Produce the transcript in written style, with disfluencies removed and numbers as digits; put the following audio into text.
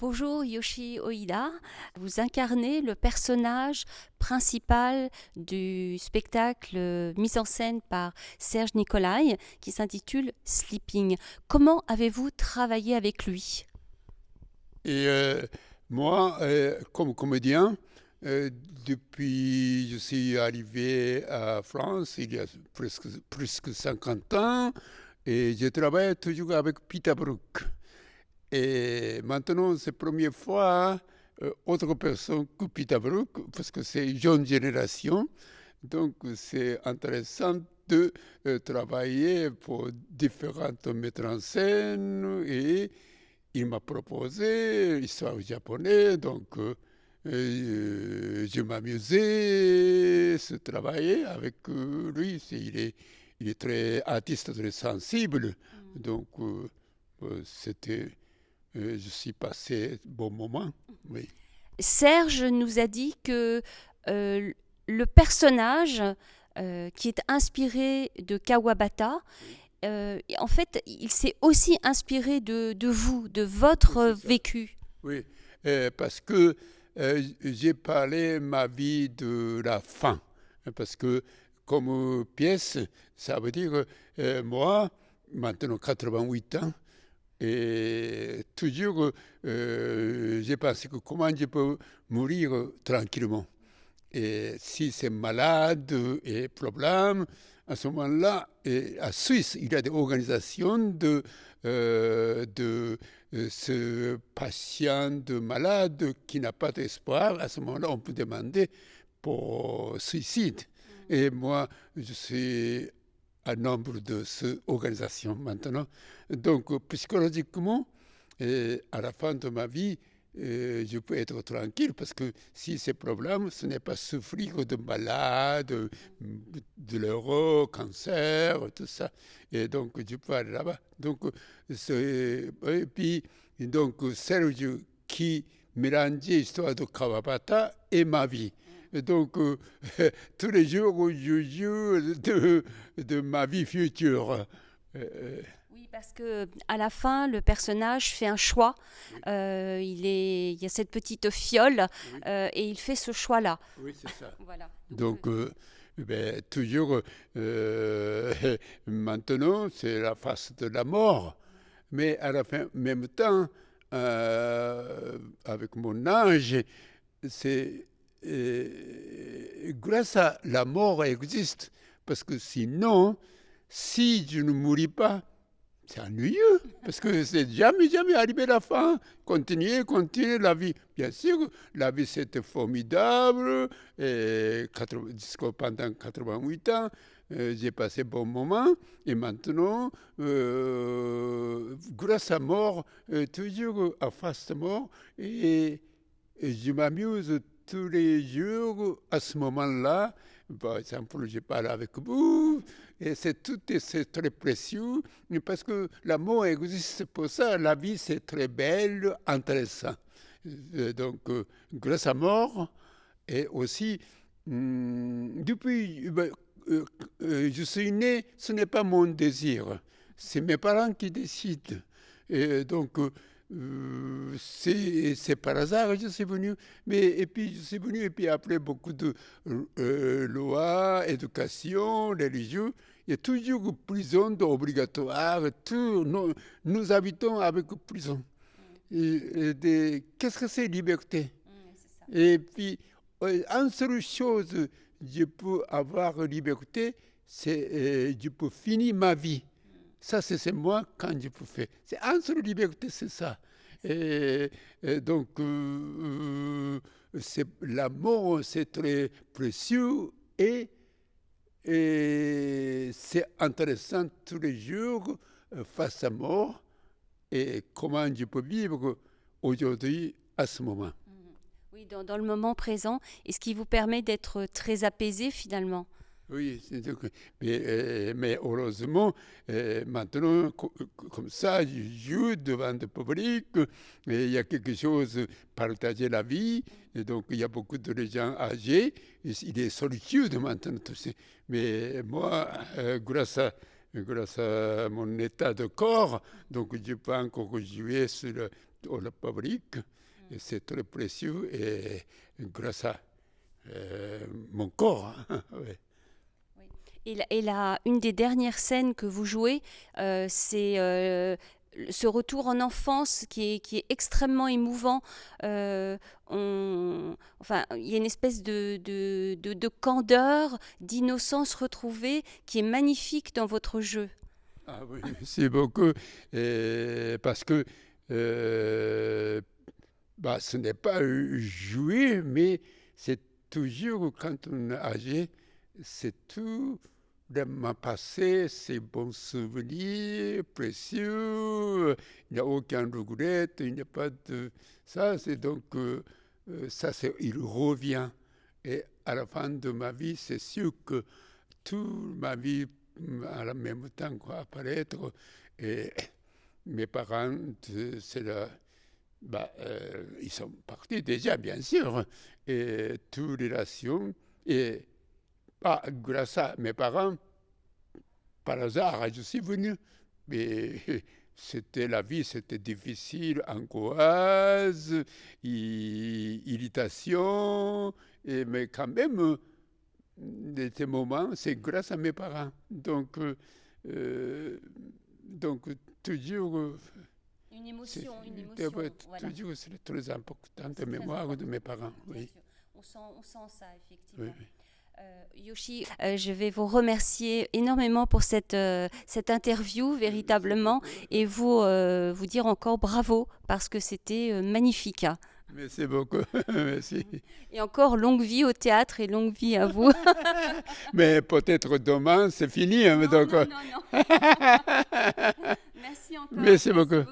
Bonjour Yoshi Oida, vous incarnez le personnage principal du spectacle mis en scène par Serge Nicolai qui s'intitule Sleeping. Comment avez-vous travaillé avec lui? Et moi, comme comédien, depuis je suis arrivé à France il y a presque 50 ans et je travaille toujours avec Peter Brook. Et maintenant, c'est la première fois, autre personne que Peter Brook, parce que c'est une jeune génération. Donc, c'est intéressant de travailler pour différents metteurs en scène et il m'a proposé l'histoire japonaise, donc je m'amusais à travailler avec lui. Il est très artiste, très sensible, donc je suis passé un bon moment. Oui. Serge nous a dit que euh, le personnage qui est inspiré de Kawabata, en fait, il s'est aussi inspiré de vous, de Oui, votre c'est ça. vécu. Oui, parce que j'ai parlé ma vie de la fin. Parce que comme pièce, ça veut dire moi, maintenant 88 ans, et toujours j'ai pensé que comment je peux mourir tranquillement. Et si c'est malade et problème, à ce moment-là, à Suisse, il y a des organisations de ce patient de malade qui n'a pas d'espoir. À ce moment-là, on peut demander pour suicide. Et moi, je suis un membre de cette organisation maintenant. Donc, psychologiquement, à la fin de ma vie, je peux être tranquille parce que si ces problèmes, ce n'est pas souffrir de malades, de l'euro, cancer, tout ça. Et donc, je peux aller là-bas. Donc, et puis, donc, Serge qui mélangeait l'histoire de Kawabata et ma vie. Et donc, tous les jours, je joue de ma vie future. Oui, parce que à la fin, le personnage fait un choix. Oui, Il y a cette petite fiole oui, et il fait ce choix-là. oui, c'est ça. Voilà. Donc, toujours, maintenant, c'est la face de la mort. Mais à la fin, en même temps, avec mon âge, c'est grâce à la mort existe. Parce que sinon, si je ne mouris pas, c'est ennuyeux, parce que c'est jamais arrivé à la fin. Continuer la vie. Bien sûr, la vie c'était formidable. Et pendant 88 ans, j'ai passé un bon moment. Et maintenant, grâce à mort, toujours à face de mort, et je m'amuse tous les jours à ce moment-là. Par exemple, je parle avec vous, et c'est très précieux, parce que l'amour existe pour ça. La vie, c'est très belle, intéressant. Donc, grâce à mort, et aussi, depuis je suis né, ce n'est pas mon désir, c'est mes parents qui décident. Et donc, c'est par hasard que je suis venu. Et puis, je suis venu, et puis après beaucoup de lois, éducation, religion, il y a toujours prison obligatoire. Nous habitons avec prison. Qu'est-ce que c'est liberté? C'est ça. Et puis, une seule chose, je peux avoir liberté, c'est je peux finir ma vie. Ça, c'est moi quand je peux faire. C'est une seule liberté, c'est ça. Donc, l'amour, c'est très précieux et c'est intéressant tous les jours face à mort et comment je peux vivre aujourd'hui à ce moment. Oui, dans le moment présent, et ce qui vous permet d'être très apaisé finalement. Oui, mais heureusement, maintenant, comme ça, je joue devant le public, et il y a quelque chose, partager la vie, et donc il y a beaucoup de gens âgés, il est solitude maintenant, tu sais. Mais moi, grâce à mon état de corps, donc je peux encore jouer sur le on le fabrique. Et c'est très précieux et grâce à mon corps. Ouais. Une des dernières scènes que vous jouez, c'est ce retour en enfance qui est extrêmement émouvant. Enfin, il y a une espèce de candeur, d'innocence retrouvée qui est magnifique dans votre jeu. Ah oui, merci beaucoup. Parce que ce n'est pas jouer, mais c'est toujours, quand on est âgé, c'est tout de ma passé, ces bons souvenirs précieux. Il n'y a aucun regret, il n'y a pas de... Ça, c'est donc... il revient. Et à la fin de ma vie, c'est sûr que toute ma vie, à la même temps, apparaître. Et mes parents, ils sont partis déjà, bien sûr. Et toutes les relations... Et grâce à mes parents, par hasard, je suis venu. Mais la vie, c'était difficile, angoisse, irritation. Mais quand même, ces moments, c'est grâce à mes parents. Donc toujours... Une émotion. Voilà. Toujours, c'est très important, la mémoire de mes parents. Oui. On sent ça, effectivement. Oui. Yoshi, je vais vous remercier énormément pour cette interview, véritablement, et vous dire encore bravo, parce que c'était magnifique. Merci beaucoup, merci. Et encore longue vie au théâtre et longue vie à vous. Mais peut-être demain, c'est fini. Non. Merci encore. Merci beaucoup.